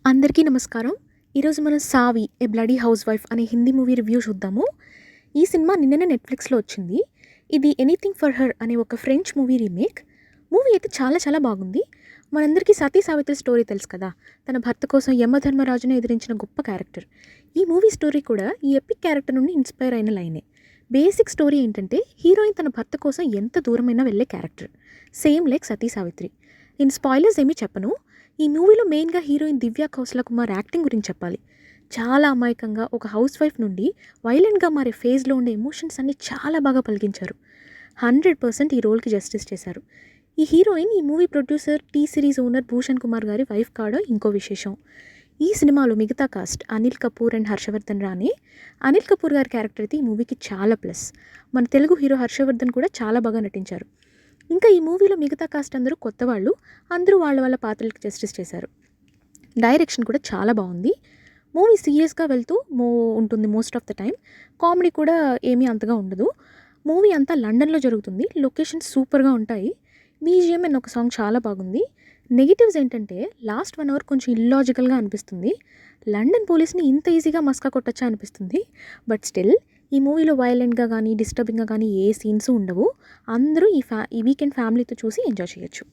అందరికీ నమస్కారం. ఈరోజు మనం 'సావి ఏ బ్లడీ హౌస్ వైఫ్' అనే హిందీ మూవీ రివ్యూ చూద్దాము. ఈ సినిమా నిన్ననే నెట్‌ఫ్లిక్స్‌లో వచ్చింది. ఇది 'ఎనీథింగ్ ఫర్ హర్' అనే ఒక ఫ్రెంచ్ మూవీ రీమేక్. మూవీ అయితే చాలా చాలా బాగుంది. మనందరికీ సతీ సావిత్రి స్టోరీ తెలుసు కదా! తన భర్త కోసం యమధర్మరాజును ఎదిరించిన గొప్ప క్యారెక్టర్. ఈ మూవీ స్టోరీ కూడా ఈ ఎపిక్ క్యారెక్టర్ నుండి ఇన్‌స్పైర్ అయిన లైనే. బేసిక్ స్టోరీ ఏంటంటే హీరోయిన్ తన భర్త కోసం ఎంత దూరమైనా వెళ్ళే క్యారెక్టర్. సేమ్ లైక్ సతీ సావిత్రి. నేను స్పాయిలర్స్ ఏమీ చెప్పను. ఈ మూవీలో మెయిన్‌గా హీరోయిన్ దివ్య ఖోస్లా కుమార్ యాక్టింగ్ గురించి చెప్పాలి. చాలా అమాయకంగా ఒక హౌస్ వైఫ్ నుండి వైలెంట్‌గా మారే ఫేజ్‌లో ఉండే ఎమోషన్స్ అన్నీ చాలా బాగా పలికించారు. 100% ఈ రోల్‌కి జస్టిస్ చేశారు. ఈ హీరోయిన్ ఈ movie producer, T series owner Bhushan Kumar గారి వైఫ్ కావడం ఇంకో విశేషం. ఈ సినిమాలో మిగతా కాస్ట్ అనిల్ కపూర్ అండ్ హర్షవర్ధన్ రానే. అనిల్ కపూర్ గారి క్యారెక్టర్ అయితే ఈ మూవీకి చాలా ప్లస్. మన తెలుగు హీరో హర్షవర్ధన్ కూడా చాలా బాగా నటించారు. ఇంకా ఈ మూవీలో మిగతా కాస్ట్ అందరూ కొత్త వాళ్ళు. అందరూ వాళ్ళ వాళ్ళ పాత్రలకు జస్టిస్ చేశారు. డైరెక్షన్ కూడా చాలా బాగుంది. మూవీ సీరియస్గా వెళ్తూ ఉంటుంది most of the time. Comedy కూడా ఏమీ అంతగా ఉండదు. మూవీ అంతా లండన్లో జరుగుతుంది. లొకేషన్స్ సూపర్గా ఉంటాయి. బీజిఎం అన్న ఒక సాంగ్ చాలా బాగుంది. నెగిటివ్స్ ఏంటంటే లాస్ట్ 1 అవర్ కొంచెం ఇల్లాజికల్గా అనిపిస్తుంది. లండన్ పోలీస్ని ఇంత ఈజీగా మస్కా కొట్టచ్చా అనిపిస్తుంది. బట్ స్టిల్ ఈ మూవీలో వైలెంట్గా కానీ డిస్టర్బింగ్గా కానీ ఏ సీన్స్ ఉండవు. అందరూ ఈ వీకెండ్ ఫ్యామిలీతో చూసి ఎంజాయ్ చేయొచ్చు.